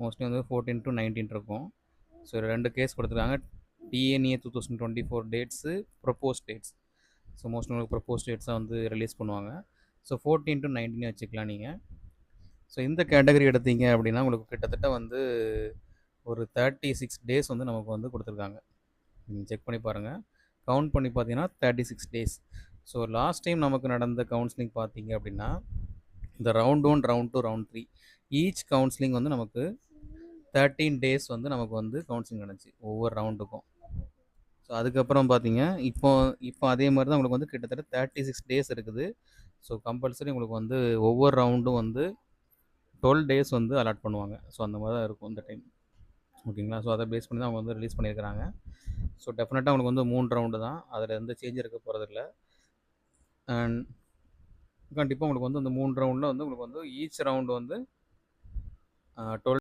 Mostly வந்து 14 to 19 இருக்கும். So 2 case கொடுத்துருக்காங்க. DNA 2024 dates, propose dates. So mostly உங்களுக்கு ப்ரொப்போஸ் டேட்ஸாக வந்து ரிலீஸ் பண்ணுவாங்க. ஸோ 14 to 19 வச்சுக்கலாம் நீங்கள். ஸோ இந்த கேட்டகரி எடுத்தீங்க அப்படின்னா உங்களுக்கு கிட்டத்தட்ட வந்து ஒரு 36 டேஸ் வந்து நமக்கு வந்து கொடுத்துருக்காங்க. நீங்கள் செக் பண்ணி பாருங்கள். கவுண்ட் பண்ணி பார்த்தீங்கன்னா 36 டேஸ். ஸோ லாஸ்ட் டைம் நமக்கு நடந்த கவுன்சிலிங் பார்த்தீங்க அப்படின்னா இந்த round 1, round 2, round 3 each counselling வந்து நமக்கு 13 டேஸ் வந்து நமக்கு வந்து கவுன்சிலிங் நடந்துச்சு ஒவ்வொரு ரவுண்டுக்கும். ஸோ அதுக்கப்புறம் பார்த்தீங்க இப்போ அதே மாதிரி தான் உங்களுக்கு வந்து கிட்டத்தட்ட 36 டேஸ் இருக்குது. ஸோ கம்பல்சரி உங்களுக்கு வந்து ஒவ்வொரு ரவுண்டும் வந்து 12 டேஸ் வந்து அலாட் பண்ணுவாங்க. ஸோ அந்த மாதிரி தான் இருக்கும் இந்த டைம். ஓகேங்களா? ஸோ அதை பேஸ் பண்ணி தான் அவங்க வந்து ரிலீஸ் பண்ணியிருக்கிறாங்க. ஸோ டெஃபினட்டாக உங்களுக்கு வந்து 3 ரவுண்டு தான். அதில் எந்த சேஞ்ச் இருக்க போகிறதில்ல. அண்ட் கண்டிப்பாக உங்களுக்கு வந்து அந்த 3 ரவுண்டில் வந்து உங்களுக்கு வந்து ஈச் ரவுண்டு வந்து 12